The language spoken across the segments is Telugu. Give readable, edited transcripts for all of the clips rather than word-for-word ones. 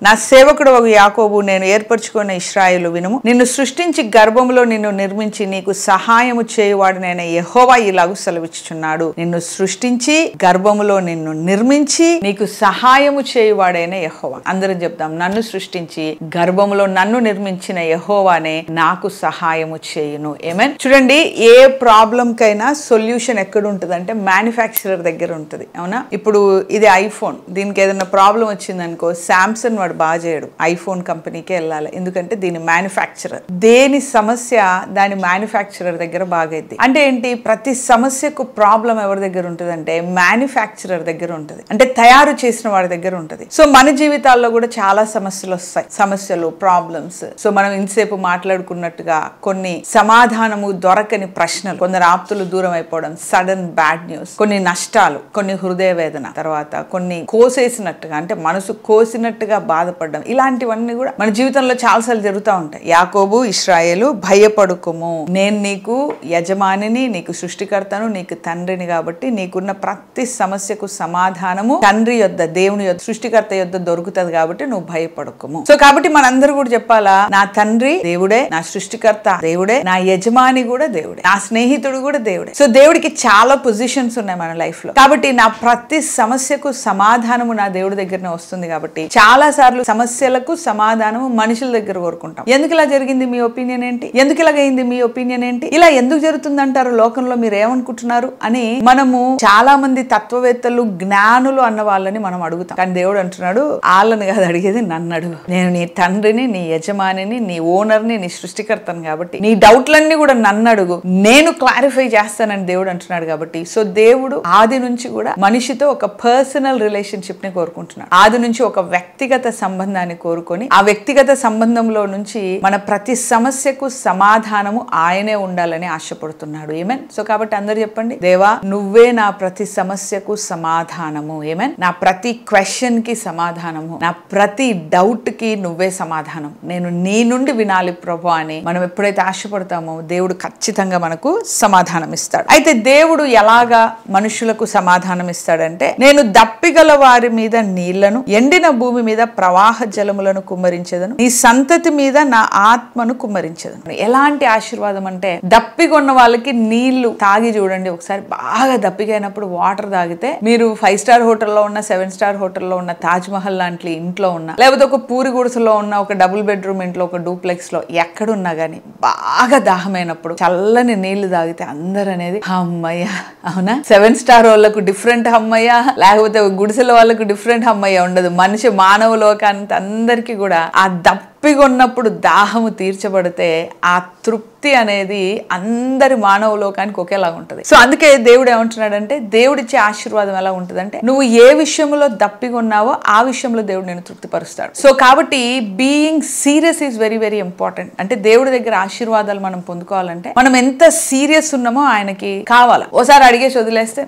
నా సేవకుడు ఒక యాకోబు, నేను ఏర్పరచుకున్న ఇశ్రాయేలు వినుము. నిన్ను సృష్టించి గర్భంలో నిన్ను నిర్మించి నీకు సహాయము చేయువాడు నేను యెహోవా ఇలాగు సెలవిచ్చుచున్నాడు. నిన్ను సృష్టించి గర్భములో నిన్ను నిర్మించి నీకు సహాయము చేయువాడైన యెహోవా. అందరం చెప్తాం, నన్ను సృష్టించి గర్భములో నన్ను నిర్మించిన యెహోవానే నాకు సహాయము చేయును. ఆమేన్. చూడండి, ఏ ప్రాబ్లం కైనా సొల్యూషన్ ఎక్కడ ఉంటుంది అంటే మ్యానుఫ్యాక్చరర్ దగ్గర ఉంటుంది. అవునా? ఇప్పుడు ఇది ఐఫోన్, దీనికి ఏదైనా ప్రాబ్లం వచ్చిందనుకో, శాంసంగ్ వాడు బాగా చేయడు, ఐఫోన్ కంపెనీకే వెళ్ళాలి. ఎందుకంటే దీని మ్యానుఫ్యాక్చరర్, దేని సమస్య దాని మ్యానుఫ్యాక్చరర్ దగ్గర బాగైద్ది. అంటే ఏంటి? ప్రతి సమస్యకు ప్రాబ్లం ఎవరి దగ్గర ఉంటుంది అంటే మ్యానుఫ్యాక్చరర్ దగ్గర ఉంటుంది, అంటే తయారు చేసిన వాడి దగ్గర ఉంటుంది. సో మన జీవితాల్లో కూడా చాలా సమస్యలు వస్తాయి, సమస్యలు, ప్రాబ్లమ్స్. సో మనం ఇంతసేపు మాట్లాడుకున్నట్టుగా కొన్ని సమాధానము దొరకని ప్రశ్నలు, కొందరు ఆప్తులు దూరం అయిపోవడం, సడన్ బ్యాడ్ న్యూస్, కొన్ని నష్టాలు, కొన్ని హృదయ వేదన, తర్వాత కొన్ని కోసేసినట్టుగా అంటే మనసు కోసినట్టుగా బాధపడడం, ఇలాంటివన్నీ కూడా మన జీవితంలో చాలాసార్లు జరుగుతూ ఉంటాయి. యాకోబు, ఇశ్రాయేలు, భయపడుకుము, నేను నీకు యజమానిని, నీకు సృష్టికర్తను, నీకు తండ్రిని, కాబట్టి నీకున్న ప్రతి సమస్యకు సమాధానము తండ్రి యొద్ద, దేవుని యొద్ద, సృష్టికర్త యొద్ద దొరుకుతుంది. కాబట్టి నువ్వు భయపడుకుము. సో కాబట్టి మనందరూ కూడా చెప్పాలా, నా తండ్రి దేవుడే, నా సృష్టికర్త దేవుడే, నా యజమాని కూడా దేవుడే, నా స్నేహితుడు కూడా దేవుడే. సో దేవుడికి చాలా పొజిషన్స్ ఉన్నాయి మన లైఫ్ లో. కాబట్టి నా ప్రతి సమస్యకు సమాధానము నా దేవుడి దగ్గరనే వస్తుంది. కాబట్టి చాలా సార్లు సమస్యలకు సమాధానము మనుషుల దగ్గర కోరుకుంటాం. ఎందుకు ఇలా జరిగింది, మీ ఒపీనియన్ ఏంటి? ఎందుకు ఇలాగైంది, మీ ఒపీనియన్ ఏంటి? ఇలా ఎందుకు జరుగుతుంది అంటారు లోకంలో, మీరు ఏమనుకుంటున్నారు అని మనము చాలా మంది తత్వవేత్తలు, జ్ఞానులు అన్న వాళ్ళని మనం అడుగుతాం. కానీ దేవుడు అంటున్నాడు, వాళ్ళని కాదు అడిగేది, నన్ను అడుగు. నేను నీ తండ్రిని, నీ యజమానిని, నీ ఓనర్ని, నీ సృష్టికర్తను. కాబట్టి నీ డౌట్లన్నీ కూడా నన్ను అడుగు, నేను క్లారిఫై చేస్తానని దేవుడు అంటున్నాడు. కాబట్టి సో దేవుడు ఆది నుంచి కూడా మనిషితో ఒక పర్సనల్ రిలేషన్షిప్ ని కోరుకుంటున్నాడు. ఆది నుంచి ఒక వ్యక్తిగత సంబంధాన్ని కోరుకొని ఆ వ్యక్తిగత సంబంధంలో నుంచి మన ప్రతి సమస్యకు సమాధానము ఆయనే ఉండాలని ఆశపడుతున్నాడు. ఆమేన్. సో కాబట్టి అందరు చెప్పండి, దేవా నువ్వే నా ప్రతి సమస్యకు సమాధానము. ఆమేన్. నా ప్రతి క్వశ్చన్ కి సమాధానము, నా ప్రతి డౌట్ కి నువ్వే సమాధానం, నేను నీ నుండి వినాలి ప్రభు అని మనం ఎప్పుడైతే ఆశపడతామో దేవుడు ఖచ్చితంగా మనకు సమాధానం ఇస్తాడు. అయితే దేవుడు ఎలాగా మనుషులకు సమాధానం ఇస్తాడంటే, నేను దప్పిగల వారి మీద నీళ్లను, ఎండిన భూమి మీద ప్రవాహ జలములను కుమ్మరించేదను, నీ సంతతి మీద నా ఆత్మను కుమ్మరించేదను. ఎలాంటి ఆశీర్వాదం అంటే, దప్పిగొన్న వాళ్ళకి నీళ్లు తాగి చూడండి ఒకసారి. బాగా దప్పిగైనప్పుడు వాటర్ తాగితే మీరు 5 స్టార్ హోటల్లో ఉన్న, 7 స్టార్ హోటల్లో ఉన్న, తాజ్ మహల్ లాంటి ఇంట్లో ఉన్న, లేకపోతే ఒక పూరి గుడిసెలో ఉన్న, ఒక డబుల్ బెడ్రూమ్ ఇంట్లో, ఒక డూప్లెక్స్ లో ఎక్కడున్నా గానీ బాగా దాహమైనప్పుడు చల్లని నీళ్లు తాగితే అందరు అనేది అమ్మయ్య. అవునా? 7 స్టార్ వాళ్ళకు డిఫరెంట్ అమ్మయ్య, లేకపోతే గుడిసెల వాళ్ళకు డిఫరెంట్ అమ్మయ్య ఉండదు. మనిషి మానవ లోకానికి అందరికీ కూడా ఆ దప్పిగొన్నప్పుడు దాహము తీర్చబడితే ఆ తృప్తి అనేది అందరి మానవ లోకానికి ఒకేలాగా ఉంటుంది. సో అందుకే దేవుడు ఏమంటున్నాడంటే, దేవుడిచ్చే ఆశీర్వాదం ఎలా ఉంటుందంటే, నువ్వు ఏ విషయంలో దప్పిగొన్నావో ఆ విషయంలో దేవుడు నేను తృప్తిపరుస్తాడు. సో కాబట్టి being serious is very very important. అంటే దేవుడి దగ్గర ఆశీర్వాదాలు మనం పొందుకోవాలంటే మనం ఎంత సీరియస్ ఉన్నామో ఆయనకి కావాలా. ఓసారి అడిగేసి వదిలేస్తే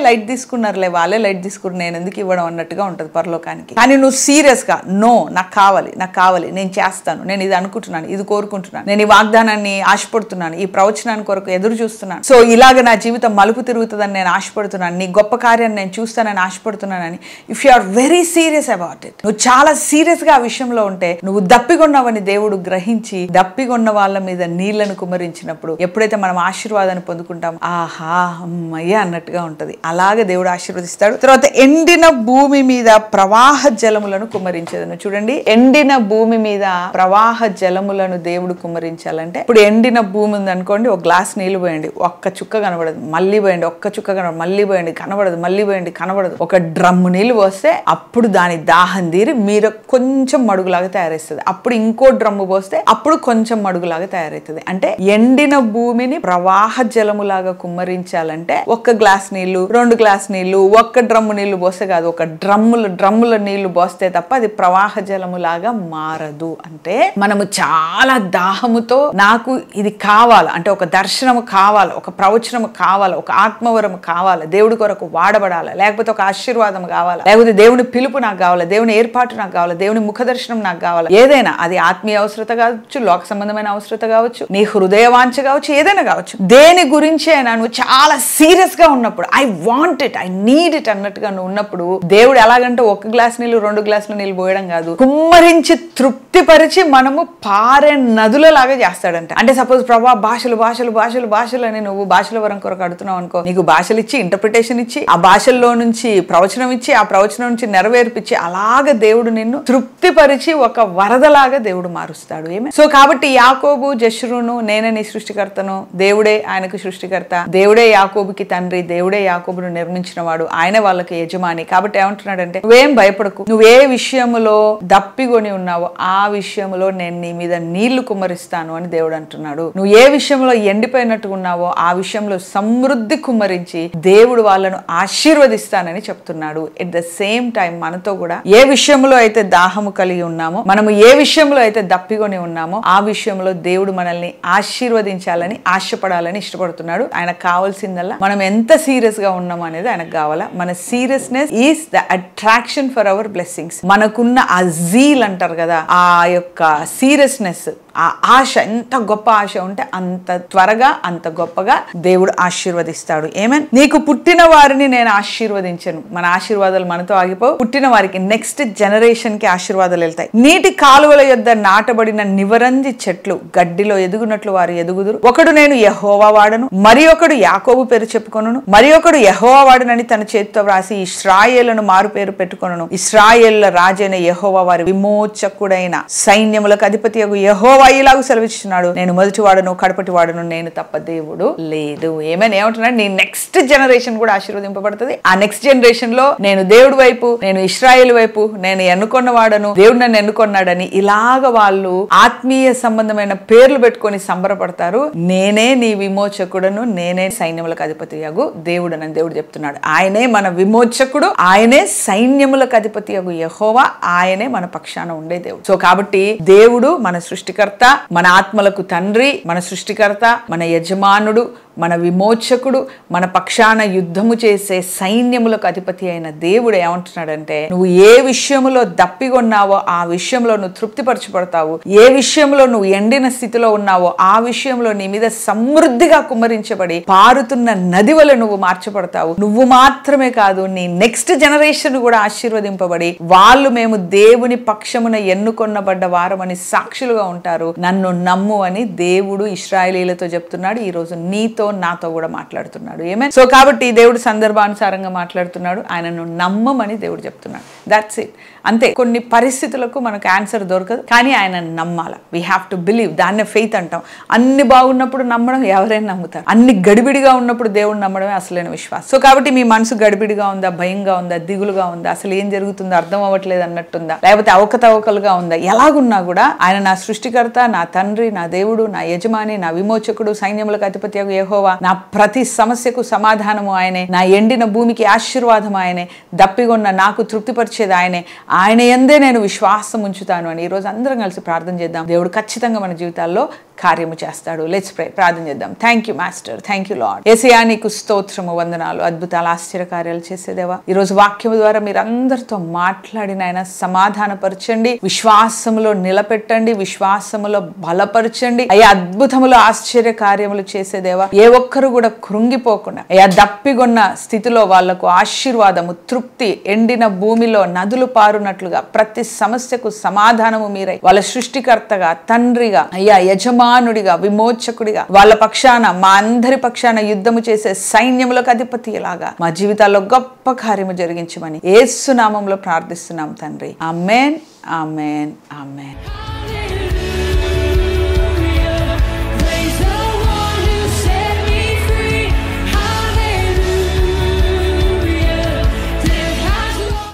లైట్ తీసుకున్నారులే, వాళ్ళే లైట్ తీసుకున్నారు, నేను ఎందుకు ఇవ్వడం అన్నట్టుగా ఉంటుంది పరలోకానికి. కానీ నువ్వు సీరియస్ గా, నో నాకు కావాలి, నాకు కావాలి, నేను చేస్తాను, నేను ఇది అనుకుంటున్నాను, ఇది కోరుకుంటున్నాను, నేను ఈ వాగ్దానాన్ని ఆశపడుతున్నాను, ఈ ప్రవచనాన్ని కొరకు ఎదురు చూస్తున్నాను, సో ఇలాగ నా జీవితం మలుపు తిరుగుతుందని నేను ఆశపడుతున్నాను, నీ గొప్ప కార్యాన్ని నేను చూస్తానని ఆశపడుతున్నానని, if you are very serious about it, నువ్వు చాలా సీరియస్ గా ఆ విషయంలో ఉంటే, నువ్వు దప్పిగొన్నావని దేవుడు గ్రహించి దప్పిగొన్న వాళ్ళ మీద నీళ్లను కుమ్మరించినప్పుడు ఎప్పుడైతే మనం ఆశీర్వాదాన్ని పొందుకుంటాం, ఆహా అమ్మయ్య అన్నట్టుగా ఉంటది. అలాగే దేవుడు ఆశీర్వదిస్తాడు. తర్వాత ఎండిన భూమి మీద ప్రవాహ జలములను కుమ్మరించేదను. చూడండి, ఎండిన భూమి మీద ప్రవాహ జలములను దేవుడు కుమ్మరించాలంటే, ఇప్పుడు ఎండిన భూమి ఉంది అనుకోండి, ఒక గ్లాస్ నీళ్లు పోయండి, ఒక్క చుక్క కనబడదు, మళ్ళీ పోయండి, ఒక్క చుక్క కనబడదు, మళ్ళీ పోయండి, కనబడదు, మళ్ళీ పోయండి, కనబడదు. ఒక డ్రమ్ము నీళ్లు పోస్తే అప్పుడు దాని దాహం తీరి మీరు కొంచెం మడుగులాగా తయారైస్తుంది. అప్పుడు ఇంకో డ్రమ్ము పోస్తే అప్పుడు కొంచెం మడుగులాగా తయారైతుంది. అంటే ఎండిన భూమిని ప్రవాహ జలములాగా కుమ్మరించాలంటే ఒక్క గ్లాస్ నీళ్లు, 2 గ్లాస్ నీళ్లు, ఒక్క డ్రమ్ము నీళ్లు పోస్తే కాదు, ఒక డ్రమ్ముల నీళ్లు పోస్తే తప్ప అది ప్రవాహ జలములాగా మారదు. అంటే మనము చాలా దాహముతో నాకు ఇది ఇది కావాలి అంటే ఒక దర్శనము కావాలి, ఒక ప్రవచనము కావాలి, ఒక ఆత్మవరము కావాలి, దేవుడి కొరకు వాడబడాలి, లేకపోతే ఒక ఆశీర్వాదం కావాలి, లేకపోతే దేవుని పిలుపు నాకు కావాలి, దేవుని ఏర్పాటు నాకు కావాలి, దేవుని ముఖ దర్శనం నాకు కావాలి. ఏదైనా అది ఆత్మీయ అవసరత కావచ్చు, లోక సంబంధమైన అవసరత కావచ్చు, నీ హృదయ వాంఛ కావచ్చు, ఏదైనా కావచ్చు. దేని గురించి అయినా నువ్వు చాలా సీరియస్ గా ఉన్నప్పుడు I want it, I need it అన్నట్టుగా నువ్వు ఉన్నప్పుడు దేవుడు ఎలాగంటే 1 గ్లాస్ నీళ్ళు 2 గ్లాసులు నీళ్ళు పోయడం కాదు, కుమ్మరించి తృప్తిపరిచి మనము పారే నదులలాగా చేస్తాడంట. అంటే సపోజ్ ప్రభా భాషలు భాషలు భాషలు భాషలు అని నువ్వు భాషల వరం కొరకు అడుగుతున్నావు అనుకో, నీకు భాషలు ఇచ్చి ఇంటర్ప్రిటేషన్ ఇచ్చి ఆ భాషల్లో నుంచి ప్రవచనం ఇచ్చి ఆ ప్రవచనం నుంచి నెరవేర్పించి అలాగ దేవుడు నిన్ను తృప్తిపరిచి ఒక వరదలాగా దేవుడు మారుస్తాడు. ఏమే సో కాబట్టి యాకోబు జెషురును నేనే నీ సృష్టికర్తను, దేవుడే ఆయనకు సృష్టికర్త, దేవుడే యాకోబుకి తండ్రి, దేవుడే యాకోబును నిర్మించిన వాడు, ఆయన వాళ్ళకి యజమాని. కాబట్టి ఏమంటున్నాడంటే నువ్వేం భయపడకు, నువ్వే విషయములో దప్పికొని ఉన్నావో ఆ విషయంలో నేను నీ మీద నీళ్లు కుమ్మరిస్తాను అని దేవుడు అంటున్నాడు. నువ్వు ఏ విషయంలో ఎండిపోయినట్టుగా ఉన్నావో ఆ విషయంలో సమృద్ధి కుమ్మరించి దేవుడు వాళ్ళను ఆశీర్వదిస్తానని చెప్తున్నాడు. ఎట్ ద సేమ్ టైం మనతో కూడా ఏ విషయంలో అయితే దాహము కలిగి ఉన్నామో, మనము ఏ విషయంలో అయితే దప్పికొని ఉన్నామో ఆ విషయంలో దేవుడు మనల్ని ఆశీర్వదించాలని ఆశపడాలని ఇష్టపడుతున్నాడు. ఆయనకు కావాల్సిందల్లా మనం ఎంత సీరియస్ గా ఉన్నామో అనేది ఆయనకు కావాలా. మన seriousness is the attraction for our blessings. మనకున్న ఆ జీల్ అంటారు కదా, ఆ యొక్క సీరియస్నెస్, ఆ ఆశ, ఎంత గొప్ప ఆశ ఉంటే అంత త్వరగా అంత గొప్పగా దేవుడు ఆశీర్వదిస్తాడు. ఏమేన్ నీకు పుట్టిన వారిని నేను ఆశీర్వదించను. మన ఆశీర్వాదాలు మనతో ఆగిపోవు, పుట్టిన వారికి నెక్స్ట్ జనరేషన్ కి ఆశీర్వాదాలు వెళ్తాయి. నీటి కాలువల యొద్ద నాటబడిన నివరంజి చెట్లు గడ్డిలో ఎదుగునట్లు వారు ఎదుగుదురు. ఒకడు నేను యెహోవా వాడను, మరి ఒకడు యాకోబు పేరు చెప్పుకొనును, మరి ఒకడు యెహోవా వాడనని తన చేతితో వ్రాసి ఇశ్రాయేలును మారు పేరు పెట్టుకొనును. ఇశ్రాయేళ్ల రాజైన యెహోవా వారి విమోచకుడైన సైన్యములకు అధిపతి యెహోవా ఇలాగ సెలవిస్తున్నాడు, నేను మొదటి వాడును కడపటి వాడును, నేను తప్ప దేవుడు లేదు. ఏమంటున్నాడు, నీ నెక్స్ట్ జనరేషన్ కూడా ఆశీర్వదింపబడుతుంది. ఆ నెక్స్ట్ జనరేషన్ లో నేను దేవుడి వైపు, నేను ఇశ్రాయేలు వైపు, నేను ఎన్నుకున్న వాడను, దేవుడు నన్ను ఎన్నుకున్నాడని ఇలాగ వాళ్ళు ఆత్మీయ సంబంధమైన పేర్లు పెట్టుకొని సంబరపడతారు. నేనే నీ విమోచకుడను, నేనే సైన్యములకు అధిపతి యగు దేవుడు అని దేవుడు చెప్తున్నాడు. ఆయనే మన విమోచకుడు, ఆయనే సైన్యములకు అధిపతి యగు యెహోవా, ఆయనే మన పక్షాన ఉండే దేవుడు. సో కాబట్టి దేవుడు మన సృష్టికర్త, మన ఆత్మలకు తండ్రి, మన సృష్టికర్త, మన యజమానుడు, మన విమోచకుడు, మన పక్షాన యుద్ధము చేసే సైన్యములకు అధిపతి అయిన దేవుడు ఏమంటున్నాడంటే నువ్వు ఏ విషయంలో దప్పిగొన్నావో ఆ విషయంలో నువ్వు తృప్తిపరచబడతావు, ఏ విషయంలో నువ్వు ఎండిన స్థితిలో ఉన్నావో ఆ విషయంలో నీ మీద సమృద్ధిగా కుమ్మరించబడి పారుతున్న నది వలె నువ్వు మార్చబడతావు. నువ్వు మాత్రమే కాదు, నీ నెక్స్ట్ జనరేషన్ కూడా ఆశీర్వదింపబడి వాళ్ళు మేము దేవుని పక్షమున ఎన్నుకొనబడ్డ వారమని సాక్షులుగా ఉంటారు. నన్ను నమ్ము అని దేవుడు ఇశ్రాయేలీలతో చెప్తున్నాడు. ఈ రోజు నీతో నాతో కూడా మాట్లాడుతున్నాడు. ఏమే సో కాబట్టి దేవుడు సందర్భానుసారంగా మాట్లాడుతున్నాడు. ఆయనను నమ్మమని దేవుడు చెప్తున్నాడు. That's it. అంతే. కొన్ని పరిస్థితులకు మనకు ఆన్సర్ దొరకదు, కానీ ఆయన నమ్మాల. We have to believe. దాన్నే ఫెయిత్ అంటాం. అన్ని బాగున్నప్పుడు నమ్మడం ఎవరైనా నమ్ముతారు, అన్ని గడిబిడిగా ఉన్నప్పుడు దేవుడు నమ్మడమే అసలైన విశ్వాసం. సో కాబట్టి మీ మనసు గడిబిడిగా ఉందా, భయంగా ఉందా, దిగులుగా ఉందా, అసలు ఏం జరుగుతుందో అర్థం అవ్వట్లేదు అన్నట్టుందా, లేకపోతే అవకతవకలుగా ఉందా, ఎలాగున్నా కూడా ఆయన నా సృష్టికర్త, నా తండ్రి, నా దేవుడు, నా యజమాని, నా విమోచకుడు, సైన్యములకు అధిపతి యెహోవా, నా ప్రతి సమస్యకు సమాధానము ఆయనే, నా ఎండిన భూమికి ఆశీర్వాదం ఆయనే, దప్పిగొన్న నాకు తృప్తిపరిచేది ఆయనే, ఆయన యందే నేను విశ్వాసం ఉంచుతాను అని ఈరోజు అందరం కలిసి ప్రార్థన చేద్దాం. దేవుడు ఖచ్చితంగా మన జీవితాల్లో కార్యము చేస్తాడు. Let's pray. ప్రార్థన చేద్దాం. Thank you master, thank you lord. యేసయ్యా నీకు స్తోత్రము, వందనాలు, అద్భుతాలు, ఆశ్చర్యకార్యాలు చేసేదేవా. ఈరోజు వాక్యం ద్వారా మీరు అందరితో మాట్లాడిన ఆయన సమాధానపరచండి, విశ్వాసములో నిలబెట్టండి, విశ్వాసములో బలపరచండి అయ్యా. అద్భుతములు, ఆశ్చర్య కార్యములు చేసేదేవా. ఏ ఒక్కరు కూడా కృంగిపోకుండా అయ్యా దప్పిగొన్న స్థితిలో వాళ్లకు ఆశీర్వాదము, తృప్తి, ఎండిన భూమిలో నదులు పారునట్లుగా ప్రతి సమస్యకు సమాధానము మీరై వాళ్ళ సృష్టికర్తగా, తండ్రిగా, అయ్యా యజమానుడిగా, విమోచకుడిగా వాళ్ళ పక్షాన, మా అందరి పక్షాన యుద్ధము చేసే సైన్యములకు అధిపతి లాగా మా జీవితాల్లో గొప్ప కార్యము జరిగించమని యేసు నామములో ప్రార్థిస్తున్నాం తండ్రి. ఆమేన్, ఆమేన్, ఆమేన్.